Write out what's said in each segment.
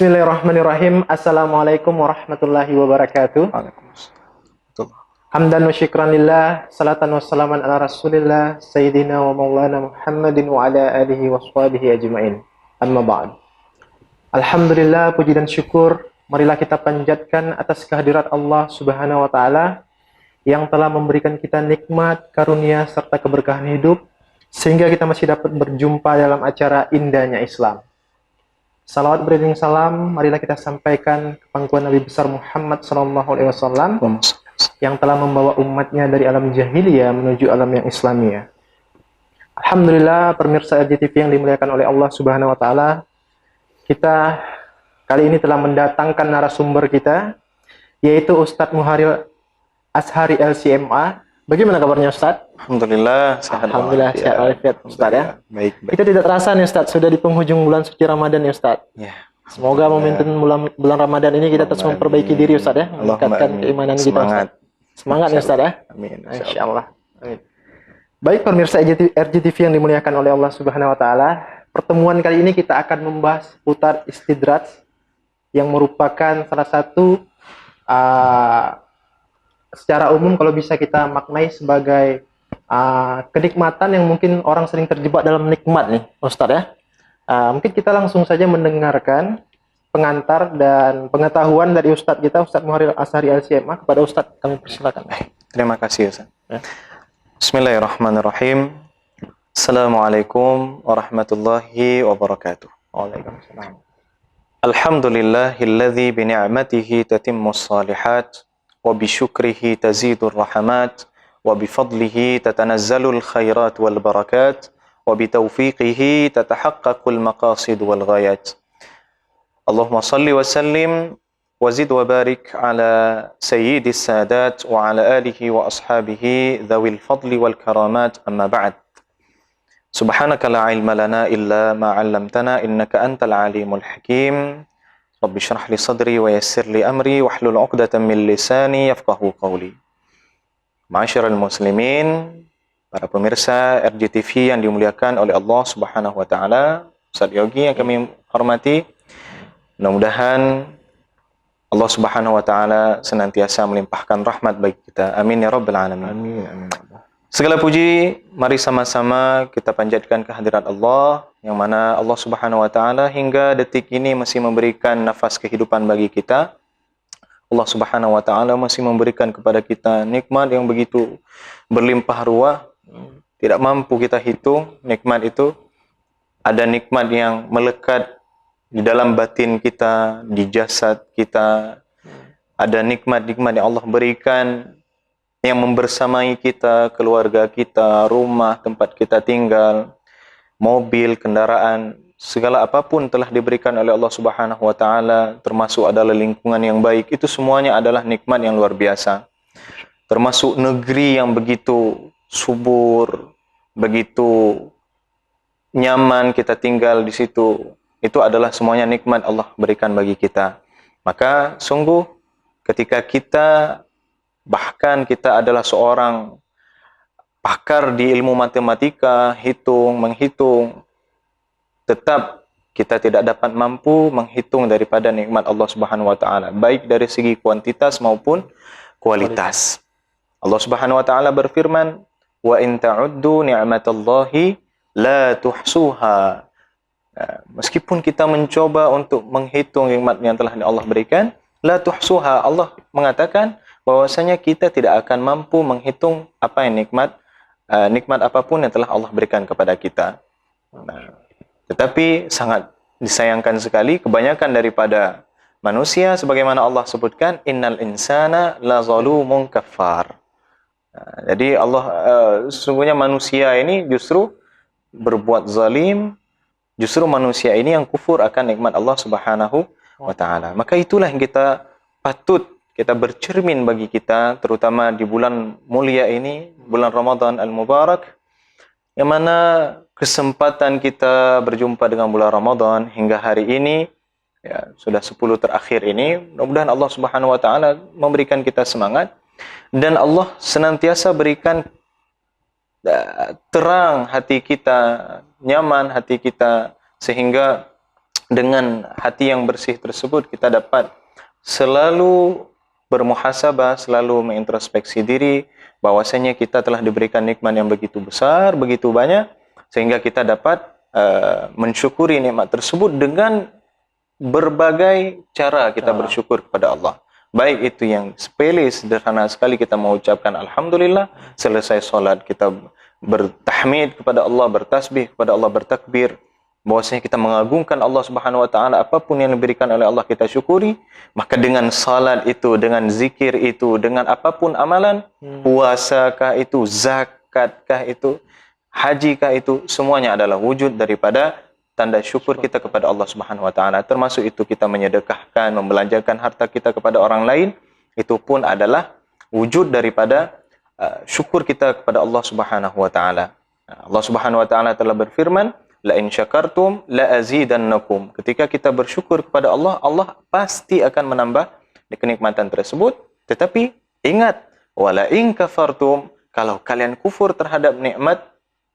Bismillahirrahmanirrahim. Assalamualaikum warahmatullahi wabarakatuh. Waalaikumsalam. Hamdan wa syukran lillah, salatan wa salaman ala rasulillah, sayyidina wa maulana Muhammadin wa ala alihi wa sahbihi ajma'in. Amma ba'd. Alhamdulillah, puji dan syukur marilah kita panjatkan atas kehadirat Allah Subhanahu wa taala yang telah memberikan kita nikmat, karunia serta keberkahan hidup sehingga kita masih dapat berjumpa dalam acara indahnya Islam. Salawat beriring salam, marilah kita sampaikan ke pangkuan Nabi besar Muhammad SAW yang telah membawa umatnya dari alam jahiliyah menuju alam yang Islamiyah. Alhamdulillah, pemirsa RJTV yang dimuliakan oleh Allah Subhanahu Wa Taala, kita kali ini telah mendatangkan narasumber kita, yaitu Ustadz Muharil Ashari LCMA. Bagaimana kabarnya Ustadz? Alhamdulillah, sehat. Alhamdulillah, sehat walafiat Ustadz ya. Baik. Kita tidak terasa nih Ustadz, sudah di penghujung bulan suci Ramadan ya Ustadz. Ya. Semoga momentum bulan Ramadan ini kita terus memperbaiki diri Ustadz ya, meningkatkan keimanan kita Ustadz. Semangat ya Ustadz ya. Amin. Insyaallah. Amin. Baik pemirsa RJTV yang dimuliakan oleh Allah Subhanahu wa taala, pertemuan kali ini kita akan membahas putar istidraj yang merupakan salah satu secara umum kalau bisa kita maknai sebagai kenikmatan yang mungkin orang sering terjebak dalam nikmat nih Ustadz ya. Mungkin kita langsung saja mendengarkan pengantar dan pengetahuan dari Ustadz kita, Ustadz Muharil Ashari LCMA. Kepada Ustadz kami persilakan. Terima kasih Ustaz. Ya. Bismillahirrahmanirrahim. Assalamualaikum warahmatullahi wabarakatuh. Waalaikumsalam. Alhamdulillahilladzi bi ni'matihi tatimmus shalihat wa bi syukrihi tazidur rahmat wa bi fadlihi tatanazzalul khairat wal barakat wa bi taufiqihi tatahaqqaqul maqasid wal ghayat. Allahumma salli wa sallim wa zid wa barik ala sayyidis sadat wa ala alihi wa ashabihi dhawil fadli wal karamat, amma ba'd. Subhanaka la ilma lana illa ma 'allamtana innaka antal alimul hakim. Rabbi syrah li sadri wa yassir li amri wahlul 'uqdatam min lisani yafqahu qawli. Ma'asyiral muslimin, para pemirsa RJTV yang dimuliakan oleh Allah Subhanahu wa taala, Ustaz Yogi yang kami hormati, mudah-mudahan Allah Subhanahu wa taala senantiasa melimpahkan rahmat bagi kita. Amin ya rabbal alamin. Amin. Amin. Segala puji mari sama-sama kita panjatkan kehadirat Allah yang mana Allah Subhanahu wa taala hingga detik ini masih memberikan nafas kehidupan bagi kita. Allah Subhanahu wa taala masih memberikan kepada kita nikmat yang begitu berlimpah ruah, tidak mampu kita hitung nikmat itu. Ada nikmat yang melekat di dalam batin kita, di jasad kita. Ada nikmat-nikmat yang Allah berikan yang membersamai kita, keluarga kita, rumah, tempat kita tinggal, mobil, kendaraan, segala apapun telah diberikan oleh Allah Subhanahu wa taala, termasuk adalah lingkungan yang baik. Itu semuanya adalah nikmat yang luar biasa. Termasuk negeri yang begitu subur, begitu nyaman kita tinggal di situ. Itu adalah semuanya nikmat Allah berikan bagi kita. Maka sungguh ketika kita bahkan kita adalah seorang pakar di ilmu matematika, menghitung, tetap kita tidak dapat mampu menghitung daripada nikmat Allah Subhanahu wa taala, baik dari segi kuantitas maupun kualitas. Allah Subhanahu wa taala berfirman, "Wa in ta'uddu ni'matallahi la tuhsuha." Meskipun kita mencoba untuk menghitung nikmat yang telah Allah berikan, la tuhsuha, Allah mengatakan bahwasanya kita tidak akan mampu menghitung apa yang nikmat apapun yang telah Allah berikan kepada kita. Nah, tetapi sangat disayangkan sekali kebanyakan daripada manusia sebagaimana Allah sebutkan, innal insana la zalumun kafar. Nah, jadi Allah sesungguhnya manusia ini justru berbuat zalim, justru manusia ini yang kufur akan nikmat Allah Subhanahu wa taala. Maka itulah yang kita patut kita bercermin bagi kita, terutama di bulan mulia ini, bulan Ramadan Al-Mubarak, yang mana kesempatan kita berjumpa dengan bulan Ramadan hingga hari ini, ya, sudah 10 terakhir ini, mudah-mudahan Allah Subhanahu wa taala memberikan kita semangat dan Allah senantiasa berikan terang hati kita, nyaman hati kita, sehingga dengan hati yang bersih tersebut kita dapat selalu bermuhasabah, selalu mengintrospeksi diri bahwasanya kita telah diberikan nikmat yang begitu besar, begitu banyak, sehingga kita dapat mensyukuri nikmat tersebut dengan berbagai cara kita bersyukur kepada Allah. Baik itu yang sepele, sederhana sekali kita mengucapkan Alhamdulillah, selesai solat kita bertahmid kepada Allah, bertasbih kepada Allah, bertakbir, bahwasanya kita mengagungkan Allah Subhanahu wa taala, apapun yang diberikan oleh Allah kita syukuri. Maka dengan salat itu, dengan zikir itu, dengan apapun amalan, puasakah itu, zakatkah itu, hajikah itu, semuanya adalah wujud daripada tanda syukur kita kepada Allah Subhanahu wa taala. Termasuk itu kita menyedekahkan, membelanjakan harta kita kepada orang lain, itu pun adalah wujud daripada syukur kita kepada Allah Subhanahu wa taala. Allah Subhanahu wa taala telah berfirman, la in syakartum la azidannakum. Ketika kita bersyukur kepada Allah, Allah pasti akan menambah kenikmatan tersebut. Tetapi ingat, wala in kafartum, kalau kalian kufur terhadap nikmat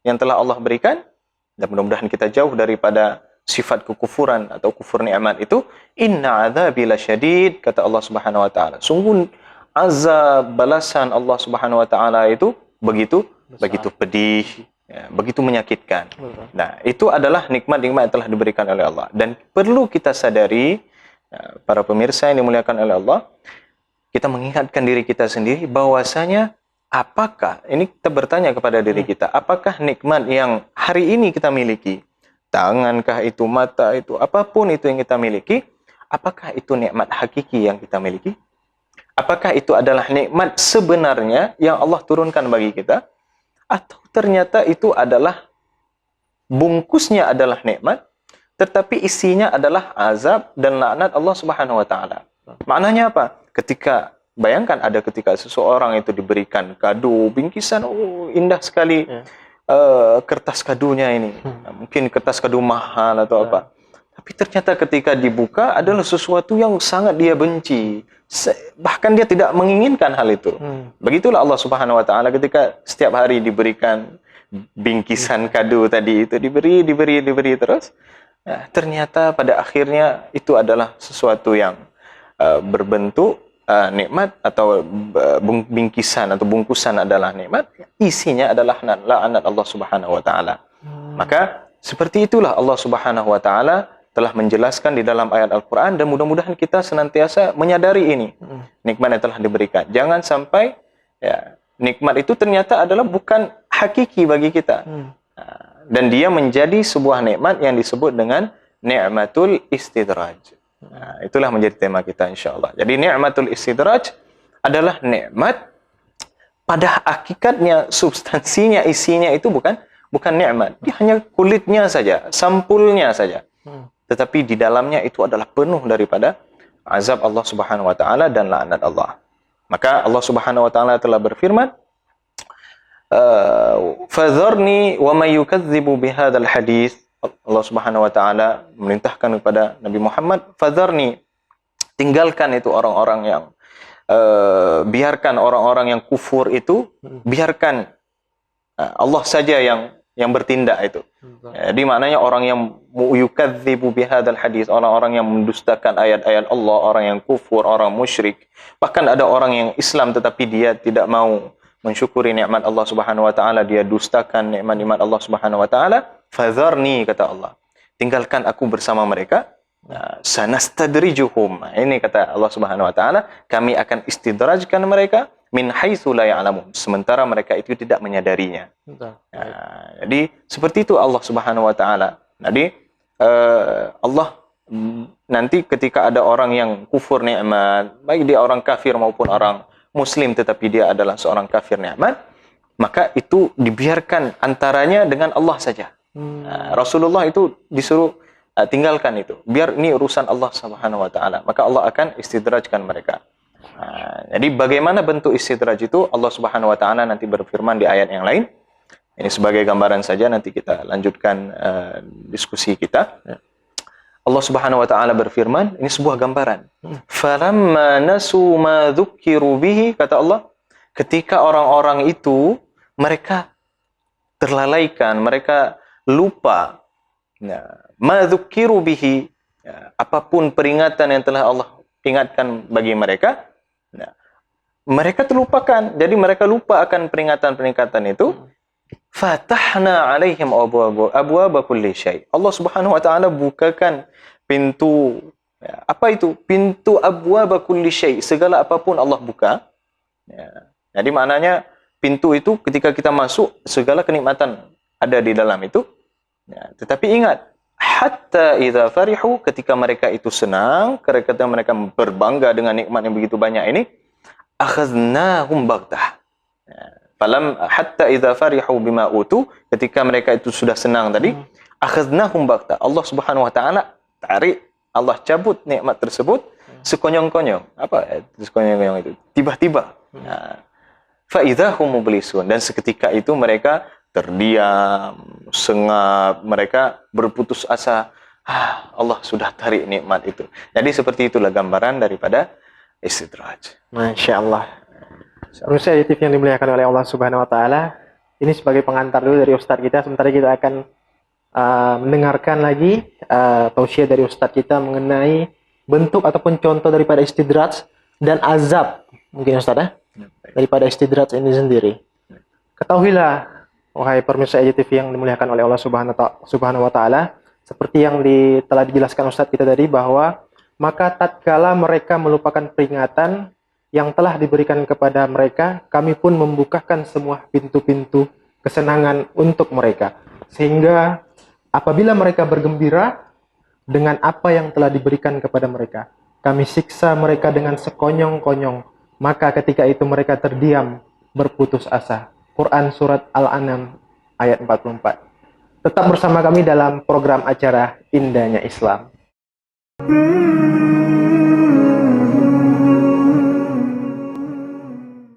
yang telah Allah berikan, dan mudah-mudahan kita jauh daripada sifat kekufuran atau kufur nikmat itu, inna adzabi lasyadid, kata Allah Subhanahu wa taala. Sungguh azab balasan Allah Subhanahu wa taala itu begitu pedih, ya, begitu menyakitkan. Nah, itu adalah nikmat-nikmat yang telah diberikan oleh Allah, dan perlu kita sadari, ya, para pemirsa yang dimuliakan oleh Allah, kita mengingatkan diri kita sendiri bahwasanya apakah, ini kita bertanya kepada diri kita, apakah nikmat yang hari ini kita miliki, tangankah itu, mata itu, apapun itu yang kita miliki, apakah itu nikmat hakiki yang kita miliki? Apakah itu adalah nikmat sebenarnya yang Allah turunkan bagi kita? Atau ternyata itu adalah bungkusnya adalah nikmat, tetapi isinya adalah azab dan laknat Allah Subhanahu wa taala. Maknanya apa? Ketika bayangkan ada ketika seseorang itu diberikan kado, bingkisan, indah sekali, kertas kadonya ini, mungkin kertas kado mahal atau apa. Tapi ternyata ketika dibuka adalah sesuatu yang sangat dia benci, bahkan dia tidak menginginkan hal itu. Begitulah Allah Subhanahu wa taala ketika setiap hari diberikan bingkisan kado tadi itu, diberi terus. Nah, ternyata pada akhirnya itu adalah sesuatu yang berbentuk nikmat, atau bingkisan atau bungkusan adalah nikmat, isinya adalah laknat Allah Subhanahu wa taala. Maka seperti itulah Allah Subhanahu wa taala telah menjelaskan di dalam ayat Al-Qur'an, dan mudah-mudahan kita senantiasa menyadari ini, nikmat yang telah diberikan. Jangan sampai ya, nikmat itu ternyata adalah bukan hakiki bagi kita. Dan dia menjadi sebuah nikmat yang disebut dengan ni'matul istidraj. Nah, itulah menjadi tema kita insyaAllah. Jadi ni'matul istidraj adalah nikmat pada hakikatnya, substansinya, isinya itu bukan nikmat. Dia hanya kulitnya saja, sampulnya saja. Tetapi di dalamnya itu adalah penuh daripada azab Allah Subhanahu wa taala dan laknat Allah. Maka Allah Subhanahu wa taala telah berfirman, fadharni wa may yukadzibu bihadzal hadits. Allah Subhanahu wa taala memerintahkan kepada Nabi Muhammad, fadharni, tinggalkan itu orang-orang yang biarkan orang-orang yang kufur itu, biarkan Allah saja yang bertindak itu. Jadi maknanya orang yang yukadzibu bihadzal hadits, orang-orang yang mendustakan ayat-ayat Allah, orang yang kufur, orang musyrik. Bahkan ada orang yang Islam tetapi dia tidak mau mensyukuri nikmat Allah Subhanahu wa taala, dia dustakan nikmat-nikmat Allah Subhanahu wa taala. Fadharni, kata Allah, tinggalkan aku bersama mereka. Sanastadrijuhum, ini kata Allah Subhanahu wa taala, kami akan istidrajkan mereka min haitsu la ya'lamun, sementara mereka itu tidak menyadarinya. Jadi seperti itu Allah Subhanahu wa taala. Jadi Allah nanti ketika ada orang yang kufur nikmat, baik dia orang kafir maupun orang muslim tetapi dia adalah seorang kafir nikmat, maka itu dibiarkan antaranya dengan Allah saja. Rasulullah itu disuruh tinggalkan itu, biar ini urusan Allah Subhanahu wa taala, maka Allah akan istidrajkan mereka. Jadi bagaimana bentuk istidraj itu, Allah Subhanahu wa taala nanti berfirman di ayat yang lain. Ini sebagai gambaran saja, nanti kita lanjutkan diskusi kita. Allah Subhanahu wa taala berfirman, ini sebuah gambaran. Falamma nasu ma dzukkiru bihi, kata Allah, ketika orang-orang itu mereka terlalaikan, mereka lupa ma dzukkiru bihi, Ya, apapun peringatan yang telah Allah ingatkan bagi mereka, ya, mereka terlupakan. Jadi mereka lupa akan peringatan-peringatan itu. Fatahna alaihim abwaaba kulli syai. Allah Subhanahu wa taala bukakan pintu, ya, apa itu? Pintu abwaaba kulli syai. Segala apapun Allah buka. Ya. Jadi maknanya pintu itu ketika kita masuk, segala kenikmatan ada di dalam itu. Ya, tetapi ingat, hatta idza farihu, ketika mereka itu senang, ketika mereka berbangga dengan nikmat yang begitu banyak ini, akhaznahum baghtah. Falam hatta idza farihu bima utu, ketika mereka itu sudah senang tadi, akhaznahum baghtah. Allah Subhanahu wa taala tarik, Allah cabut nikmat tersebut sekonyong-konyong. Apa sekonyong-konyong itu? Tiba-tiba. Fa idzahum mublisun, dan seketika itu mereka terdiam, sengap, mereka berputus asa. Allah sudah tarik nikmat itu. Jadi seperti itulah gambaran daripada istidraj. Masya Allah. Pemirsa editif yang dimuliakan oleh Allah Subhanahu Wa Taala, ini sebagai pengantar dulu dari Ustadz kita. Sementara kita akan mendengarkan lagi tausiah dari Ustadz kita mengenai bentuk ataupun contoh daripada istidraj dan azab, mungkin Ustadz daripada istidraj ini sendiri. Ketahuilah, wahai pemirsa EJTV yang dimuliakan oleh Allah Subhanahu wa taala, seperti yang telah dijelaskan Ustadz kita tadi, bahwa maka tatkala mereka melupakan peringatan yang telah diberikan kepada mereka, kami pun membukakan semua pintu-pintu kesenangan untuk mereka, sehingga apabila mereka bergembira dengan apa yang telah diberikan kepada mereka, kami siksa mereka dengan sekonyong-konyong, maka ketika itu mereka terdiam, berputus asa. Quran Surat Al-An'am ayat 44. Tetap bersama kami dalam program acara Indahnya Islam.